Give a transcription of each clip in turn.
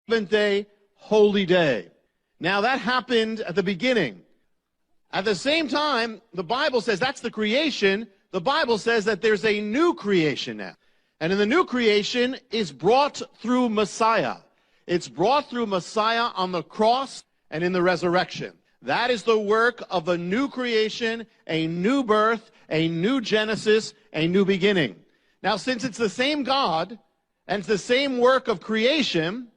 seventh-day holy day. Now that happened at the beginning. At the same time, the Bible says that's the creation. The Bible says that there's a new creation now. And in the new creation is brought through Messiah. It's brought through Messiah on the cross and in the resurrection. That is the work of a new creation, a new birth, a new Genesis, a new beginning. Now, since it's the same God and it's the same work of creation,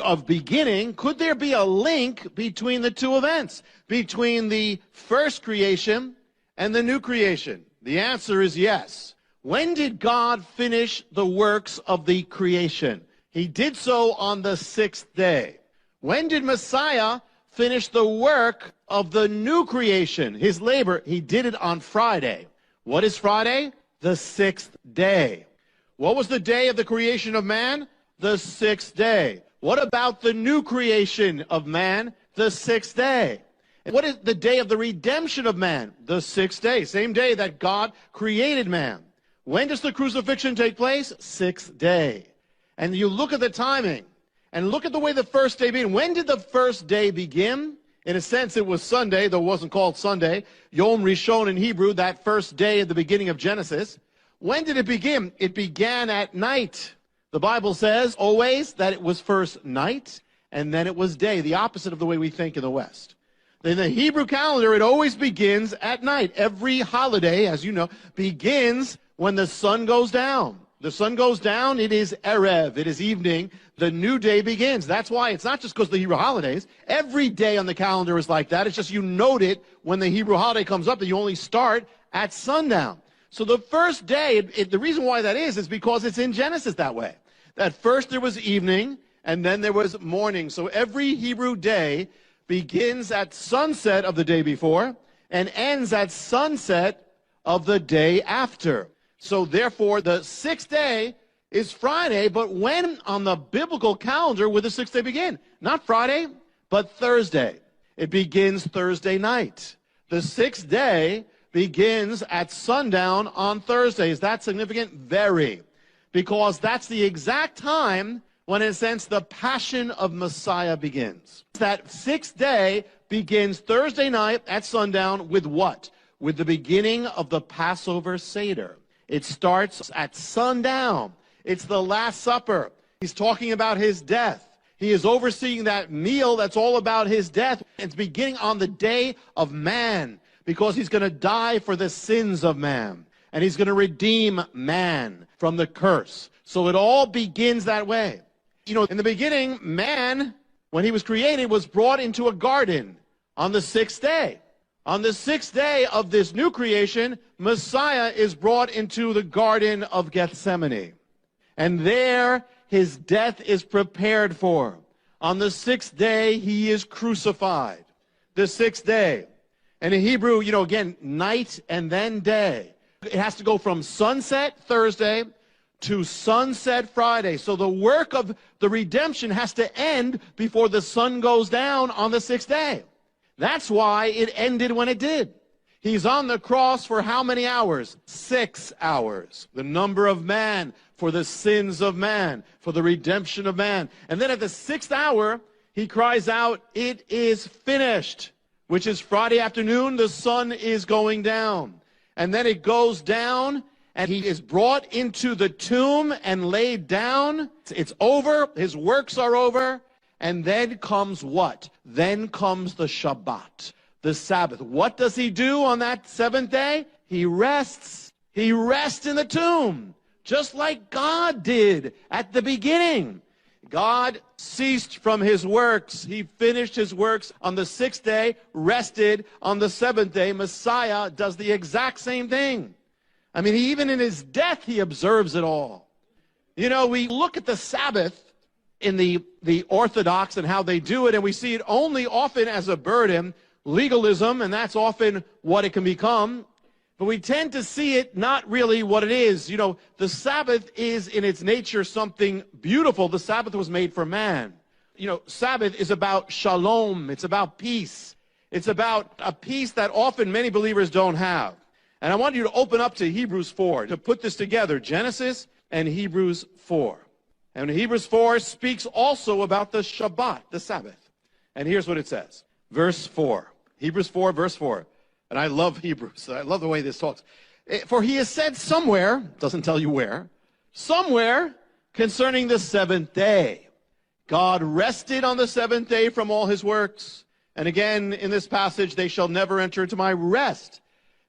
of beginning, could there be a link between the two events, between the first creation and the new creation? The answer is yes. When did God finish the works of the creation? He did so on the sixth day. When did Messiah finish the work of the new creation, his labor? He did it on Friday. What is Friday? The sixth day. What was the day of the creation of man? The sixth day. What about the new creation of man? The sixth day. And what is the day of the redemption of man? The sixth day. Same day that God created man. When does the crucifixion take place? Sixth day. And you look at the timing and look at the way the first day began. When did the first day begin? In a sense, it was Sunday, though it wasn't called Sunday. Yom Rishon in Hebrew, that first day at the beginning of Genesis. When did it begin? It began at night. The Bible says always that it was first night and then it was day, the opposite of the way we think in the West. In the Hebrew calendar, it always begins at night. Every holiday, as you know, begins when the sun goes down. The sun goes down, it is Erev, it is evening, the new day begins. That's why it's not just because of the Hebrew holidays. Every day on the calendar is like that. It's just you note it when the Hebrew holiday comes up that you only start at sundown. So the first day, the reason why that is because it's in Genesis that way. At first there was evening, and then there was morning. So every Hebrew day begins at sunset of the day before and ends at sunset of the day after. So therefore, the sixth day is Friday, but when on the biblical calendar would the sixth day begin? Not Friday, but Thursday. It begins Thursday night. The sixth day begins at sundown on Thursday. Is that significant? Very. Because that's the exact time when, in a sense, the passion of Messiah begins. That sixth day begins Thursday night at sundown with what? With the beginning of the Passover Seder. It starts at sundown. It's the Last Supper. He's talking about his death. He is overseeing that meal that's all about his death. It's beginning on the day of man because he's going to die for the sins of man. And he's going to redeem man from the curse. So it all begins that way. You know, in the beginning, man, when he was created, was brought into a garden on the sixth day. On the sixth day of this new creation, Messiah is brought into the Garden of Gethsemane. And there his death is prepared for. On the sixth day, he is crucified. The sixth day. And in Hebrew, you know, again, night and then day. It has to go from sunset Thursday to sunset Friday. So the work of the redemption has to end before the sun goes down on the sixth day. That's why it ended when it did. He's on the cross for how many hours? 6 hours. The number of man for the sins of man, for the redemption of man. And then at the sixth hour, he cries out, "It is finished," which is Friday afternoon. The sun is going down. And then it goes down, and he is brought into the tomb and laid down. It's over. His works are over. And then comes what? Then comes the Shabbat, the Sabbath. What does he do on that seventh day? He rests. He rests in the tomb, just like God did at the beginning. God ceased from his works. He finished his works on the sixth day, rested on the seventh day. Messiah does the exact same thing. I mean, even in his death, he observes it all. You know, we look at the Sabbath in the Orthodox and how they do it, and we see it only often as a burden, legalism, and that's often what it can become. But we tend to see it not really what it is. You know, the Sabbath is in its nature something beautiful. The Sabbath was made for man. You know, Sabbath is about shalom. It's about peace. It's about a peace that often many believers don't have. And I want you to open up to Hebrews 4 to put this together, Genesis and Hebrews 4. And Hebrews 4 speaks also about the Shabbat, the Sabbath. And here's what it says. Verse 4. Hebrews 4, verse 4. And I love Hebrews. I love the way this talks. For he has said somewhere, doesn't tell you where, somewhere concerning the seventh day. God rested on the seventh day from all his works. And again, in this passage, they shall never enter into my rest.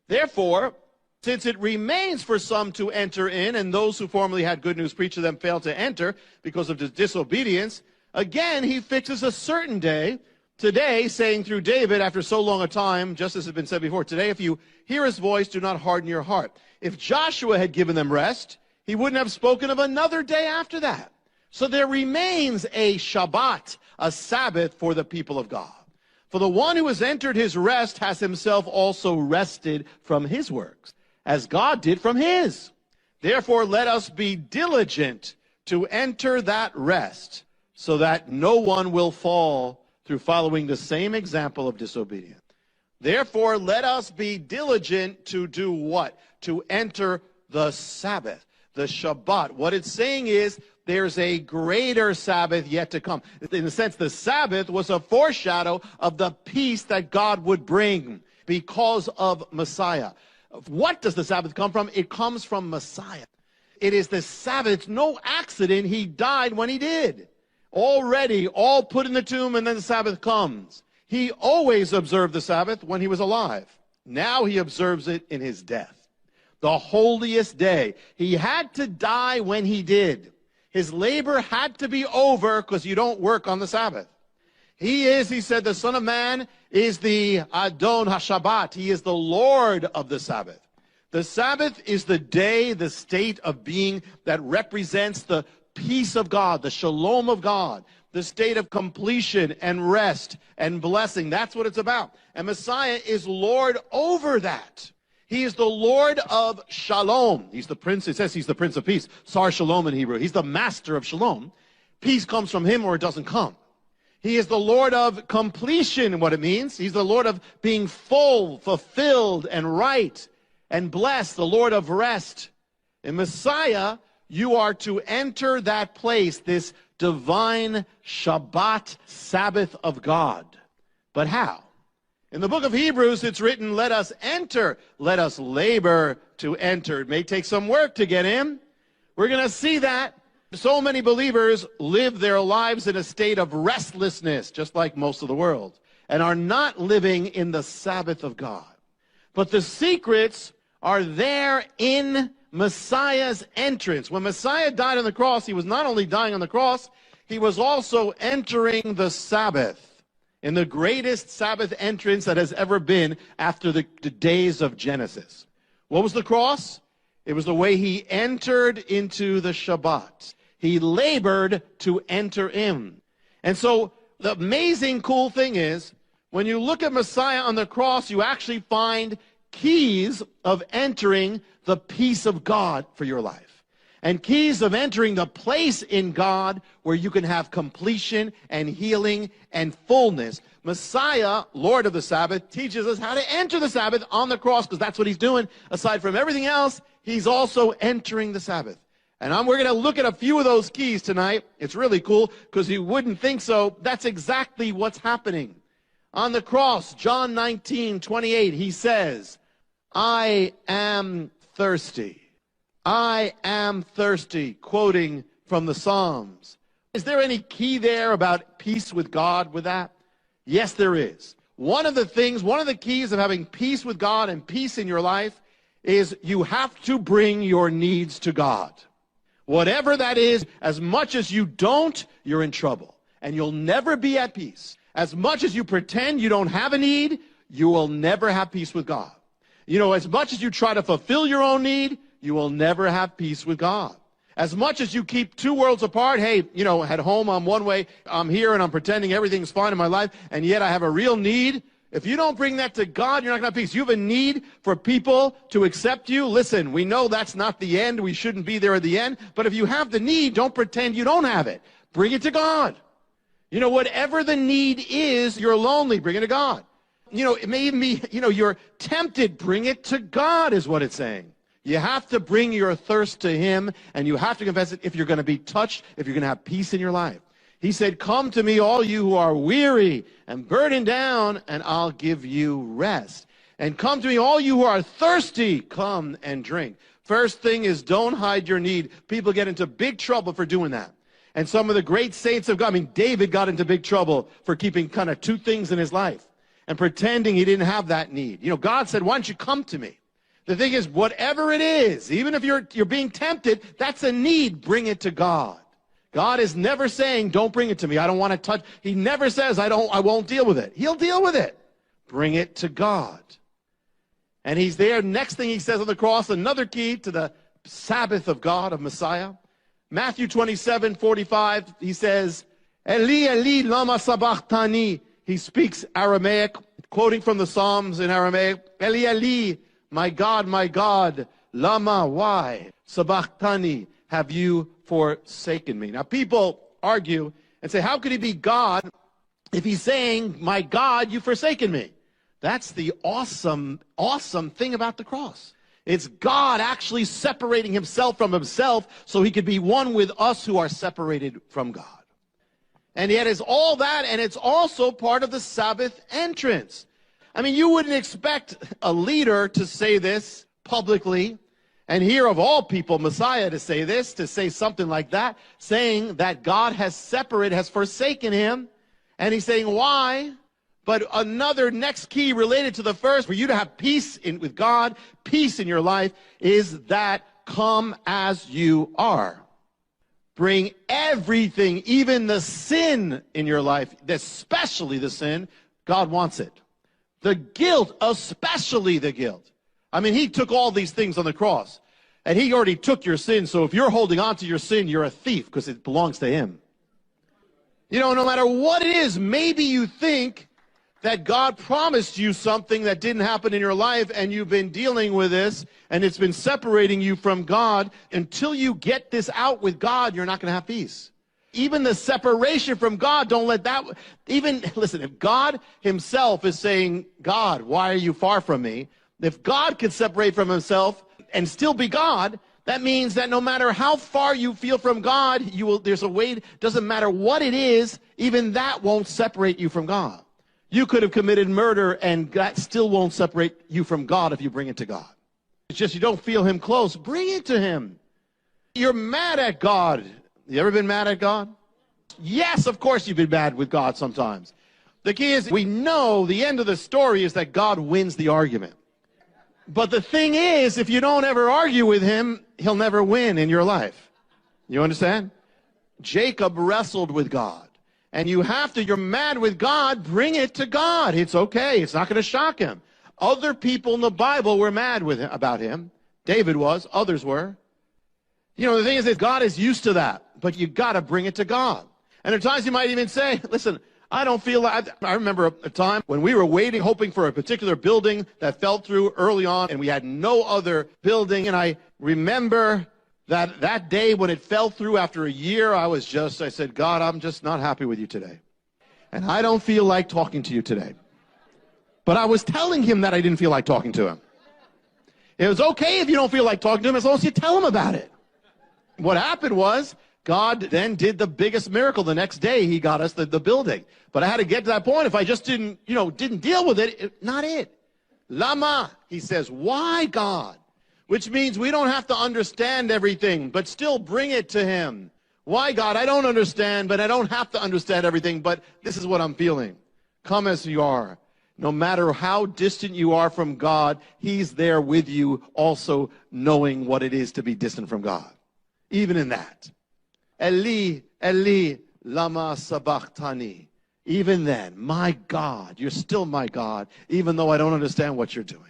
Therefore, since it remains for some to enter in, and those who formerly had good news preached to them failed to enter because of disobedience, again he fixes a certain day, today, saying through David, after so long a time, just as has been said before, today if you hear his voice, do not harden your heart. If Joshua had given them rest, he wouldn't have spoken of another day after that. So there remains a Shabbat, a Sabbath for the people of God. For the one who has entered his rest has himself also rested from his works, as God did from his. Therefore, let us be diligent to enter that rest, so that no one will fall through following the same example of disobedience. Therefore, let us be diligent to do what? To enter the Sabbath, the Shabbat. What it's saying is, there's a greater Sabbath yet to come. In a sense, the Sabbath was a foreshadow of the peace that God would bring because of Messiah. What does the Sabbath come from? It comes from Messiah. It is the Sabbath. It's no accident he died when he did. Already, all put in the tomb, and then the Sabbath comes. He always observed the Sabbath when he was alive. Now he observes it in his death. The holiest day. He had to die when he did. His labor had to be over because you don't work on the Sabbath. He said, the Son of Man is the Adon HaShabbat. He is the Lord of the Sabbath. The Sabbath is the day, the state of being that represents the peace of God, the shalom of God, the state of completion and rest and blessing. That's what it's about. And Messiah is Lord over that. He is the Lord of Shalom. He's the Prince. It says he's the Prince of Peace. Sar Shalom in Hebrew. He's the master of Shalom. Peace comes from him or it doesn't come. He is the Lord of completion, what it means. He's the Lord of being full, fulfilled, and right, and blessed, the Lord of rest. In Messiah, you are to enter that place, this divine Shabbat, Sabbath of God. But how? In the book of Hebrews, it's written, let us enter, let us labor to enter. It may take some work to get in. We're going to see that. So many believers live their lives in a state of restlessness, just like most of the world, and are not living in the Sabbath of God. But the secrets are there in Messiah's entrance. When Messiah died on the cross, he was not only dying on the cross, he was also entering the Sabbath. In the greatest Sabbath entrance that has ever been after the days of Genesis. What was the cross? It was the way he entered into the Shabbat. He labored to enter in. And so the amazing cool thing is, when you look at Messiah on the cross, you actually find keys of entering the peace of God for your life. And keys of entering the place in God where you can have completion and healing and fullness. Messiah, Lord of the Sabbath, teaches us how to enter the Sabbath on the cross, because that's what he's doing. Aside from everything else, he's also entering the Sabbath. And we're going to look at a few of those keys tonight. It's really cool, because you wouldn't think so. That's exactly what's happening. On the cross, John 19:28, he says, I am thirsty. I am thirsty, quoting from the Psalms. Is there any key there about peace with God with that? Yes, there is. One of the keys of having peace with God and peace in your life is you have to bring your needs to God. Whatever that is, as much as you don't, you're in trouble. And you'll never be at peace. As much as you pretend you don't have a need, you will never have peace with God. You know, as much as you try to fulfill your own need, you will never have peace with God. As much as you keep two worlds apart, hey, you know, at home I'm one way, I'm here and I'm pretending everything's fine in my life, and yet I have a real need. If you don't bring that to God, you're not going to have peace. You have a need for people to accept you. Listen, we know that's not the end. We shouldn't be there at the end. But if you have the need, don't pretend you don't have it. Bring it to God. You know, whatever the need is, you're lonely, bring it to God. You know, it may even be, you know, you're tempted, bring it to God is what it's saying. You have to bring your thirst to him, and you have to confess it if you're going to be touched, if you're going to have peace in your life. He said, come to me, all you who are weary and burdened down, and I'll give you rest. And come to me, all you who are thirsty, come and drink. First thing is, don't hide your need. People get into big trouble for doing that. And some of the great saints of God, I mean, David got into big trouble for keeping kind of two things in his life and pretending he didn't have that need. You know, God said, why don't you come to me? The thing is, whatever it is, even if you're being tempted, that's a need, bring it to God. God is never saying, don't bring it to me. I don't want to touch. He never says, I won't deal with it. He'll deal with it. Bring it to God. And he's there. Next thing he says on the cross, another key to the Sabbath of God, of Messiah. Matthew 27:45, he says, Eli, Eli, lama sabachthani. He speaks Aramaic, quoting from the Psalms in Aramaic. Eli, Eli, my God, lama, why? Sabachthani, have you forsaken me? Now, people argue and say, how could he be God if he's saying, my God, you've forsaken me? That's the awesome thing about the cross. It's God actually separating himself from himself so he could be one with us who are separated from God. And yet it's all that, and it's also part of the Sabbath entrance. I mean, you wouldn't expect a leader to say this publicly, and here of all people, Messiah, to say this, to say something like that, saying that God has separated, has forsaken him. And he's saying, why? But another next key related to the first, for you to have peace with God, peace in your life, is that come as you are. Bring everything, even the sin in your life, especially the sin, God wants it. The guilt, especially the guilt. I mean, he took all these things on the cross, and he already took your sin, so if you're holding on to your sin, you're a thief, because it belongs to him. You know, no matter what it is, maybe you think that God promised you something that didn't happen in your life, and you've been dealing with this, and it's been separating you from God. Until you get this out with God, you're not going to have peace. Even the separation from God, don't let that, even, listen, if God himself is saying, God, why are you far from me? If God could separate from himself and still be God, that means that no matter how far you feel from God, there's a way, doesn't matter what it is, even that won't separate you from God. You could have committed murder, and that still won't separate you from God if you bring it to God. It's just you don't feel him close. Bring it to him. You're mad at God. You ever been mad at God? Yes, of course you've been mad with God sometimes. The key is, we know the end of the story is that God wins the argument. But the thing is, if you don't ever argue with him, he'll never win in your life. You understand? Jacob wrestled with God. And you're mad with God, bring it to God. It's okay. It's not going to shock him. Other people in the Bible were mad with him, about him. David was. Others were. You know, the thing is that God is used to that. But you got to bring it to God. And at times you might even say, listen, I don't feel like, I remember a time when we were waiting, hoping for a particular building that fell through early on, and we had no other building. And I remember that day when it fell through after a year, I said, God, I'm just not happy with you today. And I don't feel like talking to you today. But I was telling him that I didn't feel like talking to him. It was okay if you don't feel like talking to him as long as you tell him about it. What happened was, God then did the biggest miracle. The next day, he got us the building. But I had to get to that point. If I just didn't deal with it, not it. Lama, he says, why, God? Which means we don't have to understand everything, but still bring it to him. Why, God? I don't understand, but I don't have to understand everything, but this is what I'm feeling. Come as you are. No matter how distant you are from God, he's there with you, also knowing what it is to be distant from God. Even in that. Eli, Eli, lama sabachthani. Even then, my God, you're still my God, even though I don't understand what you're doing.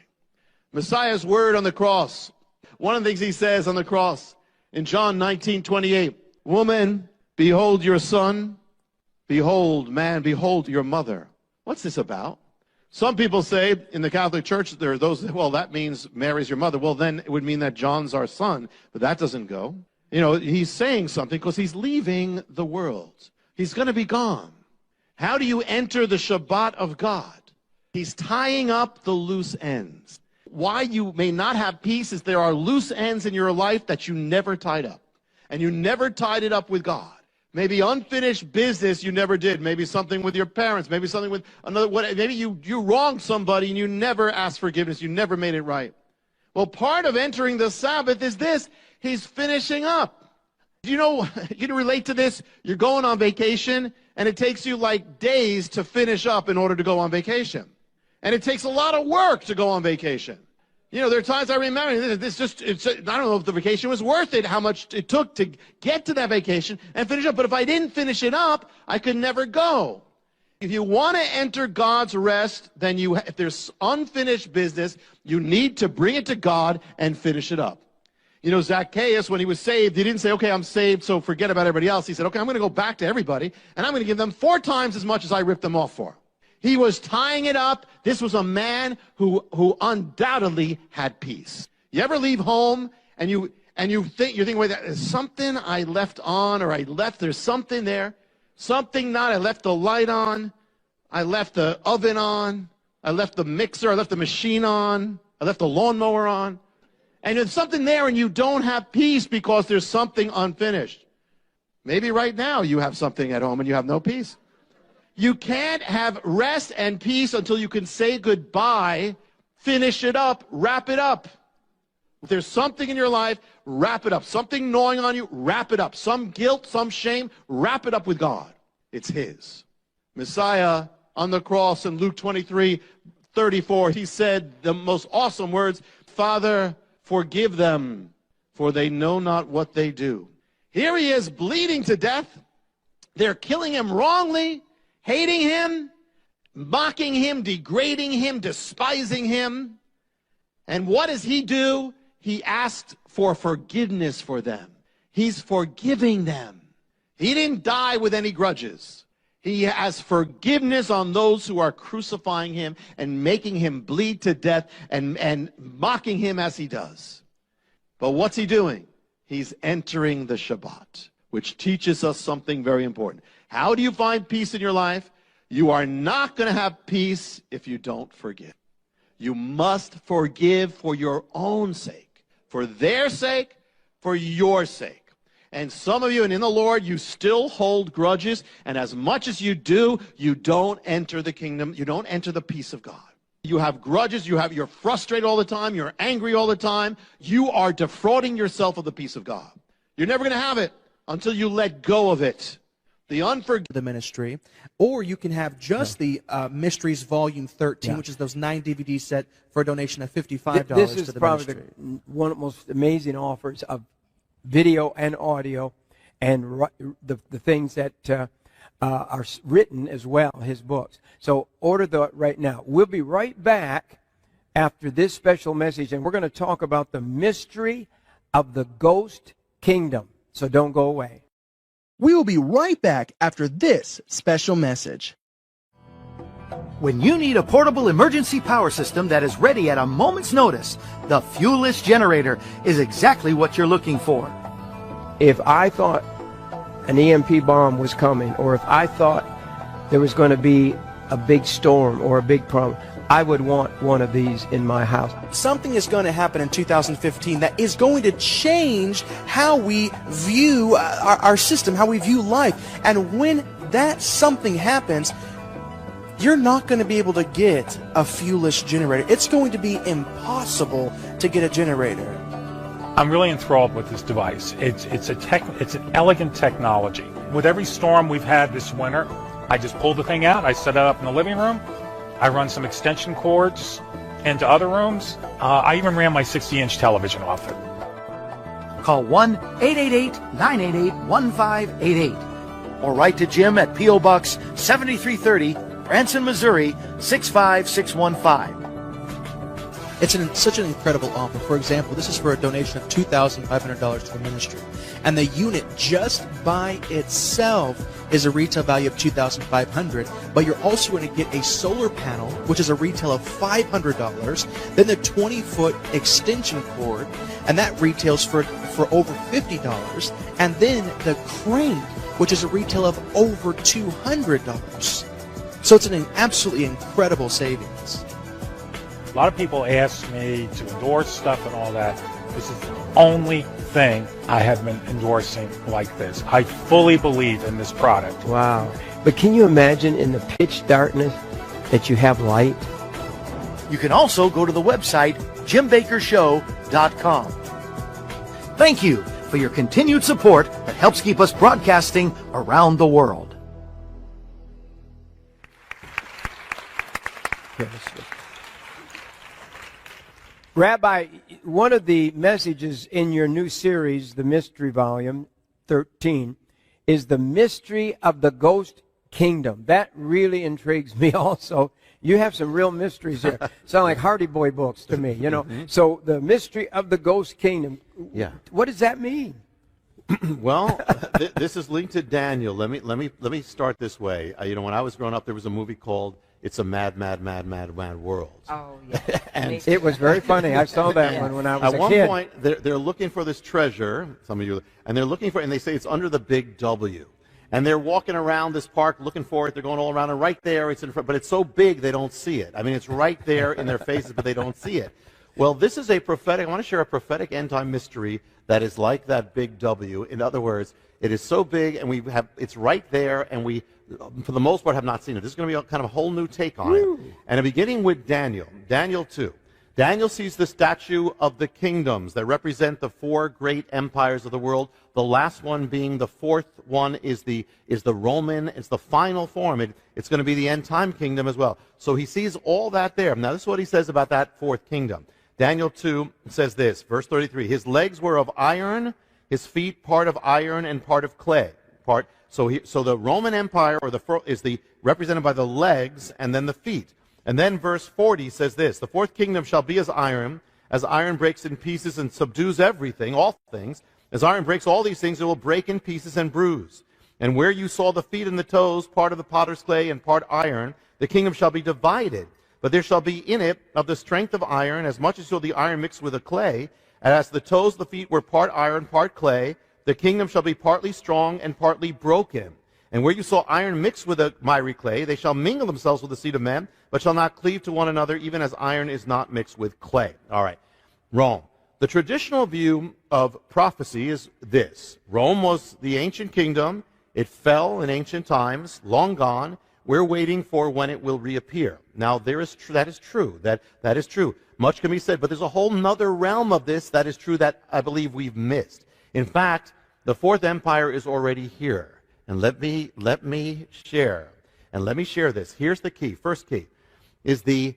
Messiah's word on the cross. One of the things he says on the cross in John 19:28, woman, behold your son. Behold, man, behold your mother. What's this about? Some people say in the Catholic Church, there are those, well, that means Mary's your mother. Well, then it would mean that John's our son, but that doesn't go. You know, he's saying something because he's leaving the world. He's going to be gone. How do you enter the Shabbat of God? He's tying up the loose ends. why you may not have peace is there are loose ends in your life that you never tied up. And you never tied it up with God. Maybe unfinished business you never did. Maybe something with your parents. Maybe something with another. Maybe you wronged somebody and you never asked forgiveness. You never made it right. Well, part of entering the Sabbath is this. He's finishing up. You know, you can relate to this. You're going on vacation, and it takes you like days to finish up in order to go on vacation. And it takes a lot of work to go on vacation. You know, there are times I remember, I don't know if the vacation was worth it, how much it took to get to that vacation and finish up. But if I didn't finish it up, I could never go. If you want to enter God's rest, then if there's unfinished business, you need to bring it to God and finish it up. You know, Zacchaeus, when he was saved, he didn't say, okay, I'm saved, so forget about everybody else. He said, okay, I'm going to go back to everybody, and I'm going to give them 4 times as much as I ripped them off for. He was tying it up. This was a man who undoubtedly had peace. You ever leave home and you're thinking, wait, there's something I left on, or there's something there. Something not, I left the light on. I left the oven on. I left the mixer. I left the machine on. I left the lawnmower on. And there's something there and you don't have peace because there's something unfinished. Maybe right now you have something at home and you have no peace. You can't have rest and peace until you can say goodbye, finish it up, wrap it up. If there's something in your life, wrap it up. Something gnawing on you, wrap it up. Some guilt, some shame, wrap it up with God. It's His. Messiah on the cross in Luke 23:34, he said the most awesome words, Father, forgive them, for they know not what they do. Here he is bleeding to death. They're killing him wrongly, hating him, mocking him, degrading him, despising him. And what does he do? He asked for forgiveness for them. He's forgiving them. He didn't die with any grudges. He has forgiveness on those who are crucifying him and making him bleed to death and mocking him as he does. But what's he doing? He's entering the Shabbat, which teaches us something very important. How do you find peace in your life? You are not going to have peace if you don't forgive. You must forgive for your own sake, for their sake, for your sake. And some of you, and in the Lord, you still hold grudges, and as much as you do, you don't enter the kingdom, you don't enter the peace of God. You have grudges, you're frustrated all the time, you're angry all the time. You are defrauding yourself of the peace of God. You're never going to have it until you let go of it. The ministry, or you can have just the Mysteries Volume 13, which is those 9 DVD set for a donation of $55 to the ministry. This is probably one of the most amazing offers of video and audio, and the things that are written as well, his books. So order that right now. We'll be right back after this special message, and we're going to talk about the mystery of the ghost kingdom. So don't go away. We will be right back after this special message. When you need a portable emergency power system that is ready at a moment's notice, the fuelless generator is exactly what you're looking for. If I thought an EMP bomb was coming, or if I thought there was going to be a big storm or a big problem, I would want one of these in my house. Something is going to happen in 2015 that is going to change how we view our system, how we view life. And when that something happens, you're not going to be able to get a fuelless generator. It's going to be impossible to get a generator. I'm really enthralled with this device. It's an elegant technology. With every storm we've had this winter, I just pull the thing out, I set it up in the living room, I run some extension cords into other rooms. I even ran my 60-inch television off it. Call 1-888-988-1588 or write to Jim at P.O. Box 7330, Branson, Missouri 65615. It's such an incredible offer. For example, this is for a donation of $2,500 to the ministry. And the unit just by itself is a retail value of $2,500, but you're also going to get a solar panel, which is a retail of $500, then the 20-foot extension cord, and that retails for over $50, and then the crane, which is a retail of over $200. So it's an absolutely incredible savings. A lot of people ask me to endorse stuff and all that. This is the only thing I have been endorsing like this. I fully believe in this product. Wow. But can you imagine in the pitch darkness that you have light? You can also go to the website JimBakkerShow.com. Thank you for your continued support that helps keep us broadcasting around the world. Rabbi, one of the messages in your new series, the Mystery Volume 13, is the mystery of the ghost kingdom. That really intrigues me also. You have some real mysteries here. Sound like Hardy Boy books to me, you know. So the mystery of the ghost kingdom. Yeah. What does that mean? Well, this is linked to Daniel. Let me start this way. You know, when I was growing up, there was a movie called "It's a Mad, Mad, Mad, Mad, Mad World." Oh, yeah. And it was very funny. I saw that one when I was at a one kid. point, they're looking for this treasure. Some of you, and they're looking for, and they say it's under the big W. And they're walking around this park looking for it. They're going all around, and right there, it's in front. But it's so big, they don't see it. I mean, it's right there in their faces, but they don't see it. Well, this is a prophetic. I want to share a prophetic end-time mystery that is like that big W. In other words, it is so big, and it's right there, and we, for the most part, have not seen it. This is going to be kind of a whole new take on it. And beginning with Daniel 2. Daniel sees the statue of the kingdoms that represent the 4 great empires of the world. The last one being the 4th one is the Roman. It's the final form. It's going to be the end-time kingdom as well. So he sees all that there. Now, this is what he says about that 4th kingdom. Daniel 2 says this, verse 33. His legs were of iron, his feet part of iron and part of clay. So the Roman Empire is represented by the legs and then the feet. And then verse 40 says this, the 4th kingdom shall be as iron breaks in pieces and subdues everything, all things. As iron breaks all these things, it will break in pieces and bruise. And where you saw the feet and the toes, part of the potter's clay and part iron, the kingdom shall be divided. But there shall be in it of the strength of iron, as much as so the iron mixed with the clay. And as the toes, the feet were part iron, part clay, the kingdom shall be partly strong and partly broken. And where you saw iron mixed with the miry clay, they shall mingle themselves with the seed of men, but shall not cleave to one another, even as iron is not mixed with clay. All right. Rome. The traditional view of prophecy is this. Rome was the ancient kingdom. It fell in ancient times, long gone. We're waiting for when it will reappear. Now, that is true. That is true. Much can be said, but there's a whole nother realm of this that is true that I believe we've missed. In fact, the 4th empire is already here. And let me share this. Here's the key. First key is the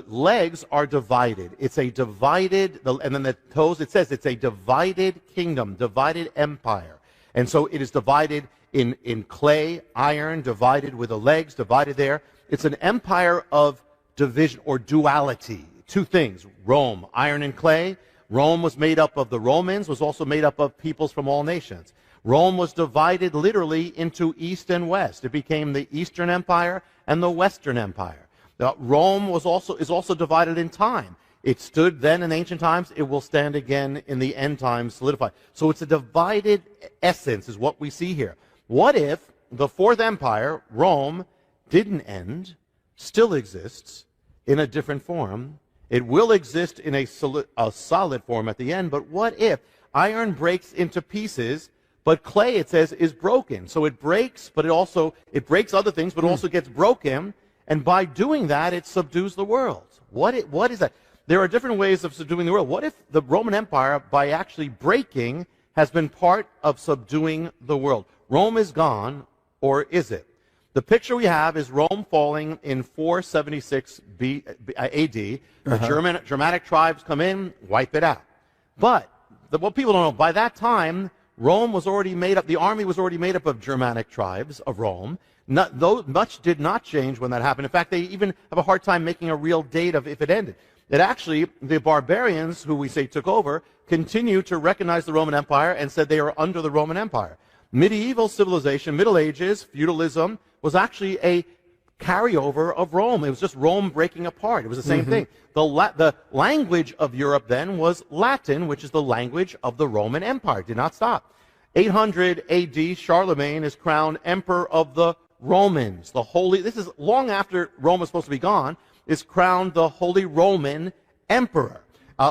legs are divided. It's a divided, and then the toes, it says it's a divided kingdom, divided empire. And so it is divided in clay, iron, divided with the legs, divided there. It's an empire of division or duality. 2 things, Rome, iron and clay. Rome was made up of the Romans, was also made up of peoples from all nations. Rome was divided literally into east and west. It became the Eastern Empire and the Western Empire. Now, Rome is also divided in time. It stood then in ancient times. It will stand again in the end times, solidified. So it's a divided essence is what we see here. What if the 4th empire, Rome, didn't end, still exists in a different form? It will exist in a solid form at the end, but what if iron breaks into pieces, but clay, it says, is broken? So it breaks, but it breaks other things, but it also gets broken, and by doing that, it subdues the world. What is that? There are different ways of subduing the world. What if the Roman Empire, by actually breaking, has been part of subduing the world? Rome is gone, or is it? The picture we have is Rome falling in 476 AD. The Germanic tribes come in, wipe it out. But what people don't know, by that time, Rome was already made up, the army was already made up of Germanic tribes of Rome. Much did not change when that happened. In fact, they even have a hard time making a real date of if it ended. It actually, the barbarians, who we say took over, continued to recognize the Roman Empire and said they were under the Roman Empire. Medieval civilization, Middle Ages, feudalism, was actually a carryover of Rome. It was just Rome breaking apart. It was the same thing. The language of Europe then was Latin, which is the language of the Roman Empire. It did not stop. 800 AD, Charlemagne is crowned emperor of the Romans. This is long after Rome was supposed to be gone. is crowned the Holy Roman Emperor.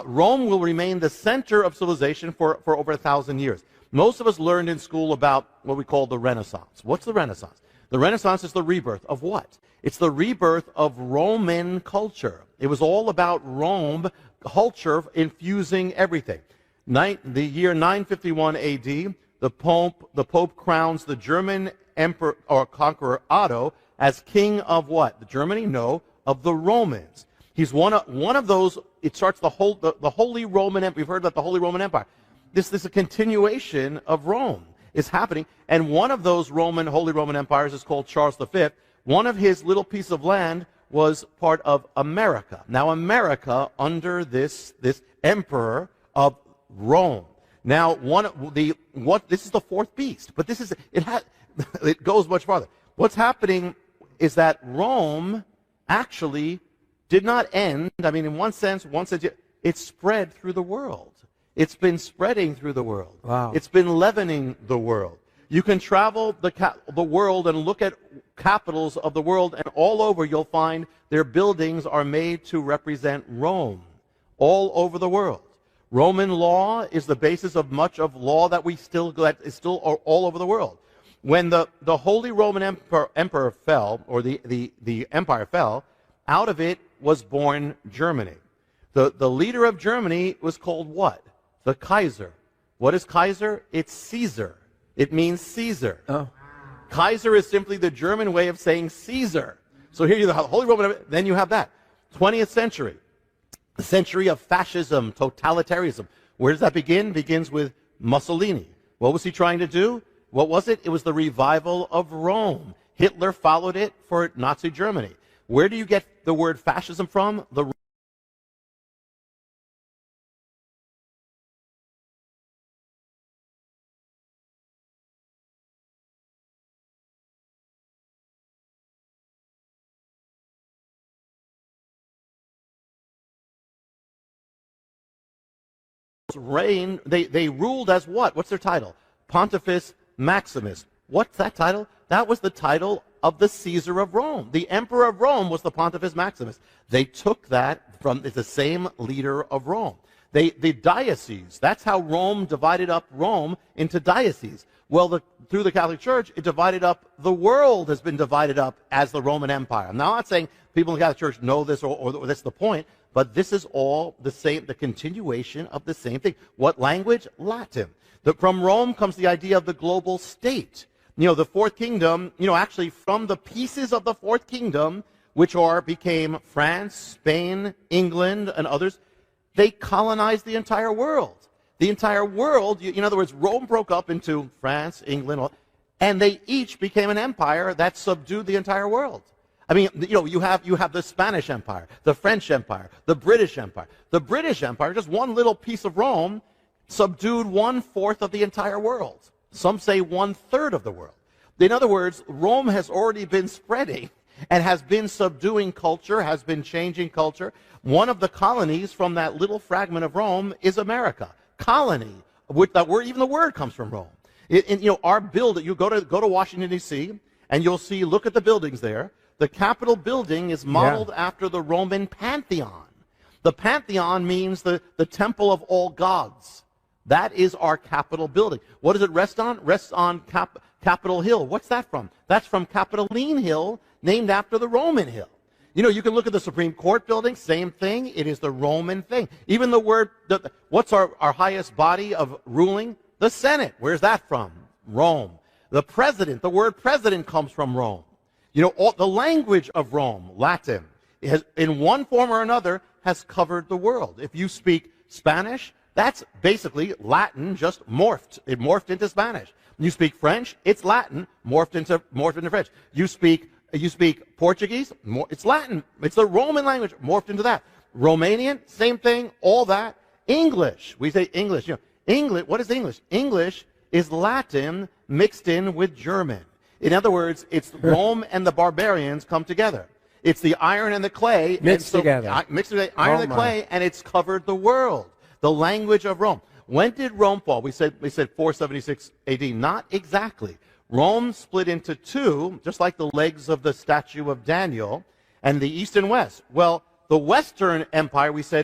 Rome will remain the center of civilization for over 1,000 years. Most of us learned in school about what we call the Renaissance. What's the Renaissance? The Renaissance is the rebirth of what? It's the rebirth of Roman culture. It was all about Rome culture infusing everything. The year 951 AD, the Pope crowns the German emperor or conqueror Otto as king of what? The Germany? No, of the Romans. He's one of those. It starts the Holy Roman Empire. We've heard about the Holy Roman Empire. This is a continuation of Rome is happening, and one of those Holy Roman empires is called Charles V. One of his little piece of land was part of America. Now, America under this emperor of Rome. Now, this is the fourth beast, but it goes much farther. What's happening is that Rome actually did not end. I mean, in one sense, it spread through the world. It's been spreading through the world. Wow. It's been leavening the world. You can travel the world and look at capitals of the world, and all over you'll find their buildings are made to represent Rome, all over the world. Roman law is the basis of much of law that is still all over the world. When the Holy Roman Emperor fell, or the empire fell, out of it was born Germany. The leader of Germany was called what? The Kaiser. What is Kaiser? It's Caesar. It means Caesar. Oh. Kaiser is simply the German way of saying Caesar. So here you have the Holy Roman, then you have that. 20th century, the century of fascism, totalitarianism. Where does that begin? Begins with Mussolini. What was he trying to do? What was it? It was the revival of Rome. Hitler followed it for Nazi Germany. Where do you get the word fascism from? The reign, they ruled as what? What's their title? Pontifex Maximus. What's that title? That was the title of the Caesar of Rome. The emperor of Rome was the Pontifex Maximus. They took that from the same leader of Rome. The diocese, that's how Rome divided up Rome into dioceses. Well, through the Catholic Church, it divided up, the world has been divided up as the Roman Empire. I'm now not saying people in the Catholic Church know this or that's the point, but this is all the same, the continuation of the same thing. What language? Latin. From Rome comes the idea of the global state. The fourth kingdom, actually from the pieces of the fourth kingdom, which became France, Spain, England, and others, they colonized the entire world. The entire world, in other words, Rome broke up into France, England, and they each became an empire that subdued the entire world. I mean, you have the Spanish Empire, the French Empire, the British Empire. The British Empire, just one little piece of Rome, subdued 1/4 of the entire world. Some say 1/3 of the world. In other words, Rome has already been spreading and has been subduing culture, has been changing culture. One of the colonies from that little fragment of Rome is America. Colony, even the word comes from Rome. Our building, you go to Washington, D.C., and you'll see, look at the buildings there. The Capitol building is modeled after the Roman Pantheon. The Pantheon means the temple of all gods. That is our Capitol building. What does it rest on? Rests on Capitol Hill. What's that from? That's from Capitoline Hill, named after the Roman hill. You can look at the Supreme Court building, same thing. It is the Roman thing. Even the word, what's our highest body of ruling? The Senate. Where's that from? Rome. The president, the word president comes from Rome. The language of Rome, Latin, in one form or another, has covered the world. If you speak Spanish, that's basically Latin just morphed. It morphed into Spanish. You speak French, it's Latin, morphed into French. You speak Portuguese, it's Latin. It's the Roman language, morphed into that. Romanian, same thing, all that. English, we say English. English, what is English? English is Latin mixed in with German. In other words, it's Rome and the barbarians come together. It's the iron and the clay. Mixed together. Mixed together, iron and the clay, and it's covered the world. The language of Rome. When did Rome fall? We said 476 AD. Not exactly. Rome split into two, just like the legs of the statue of Daniel. and the East and West. Well, the Western Empire, we said,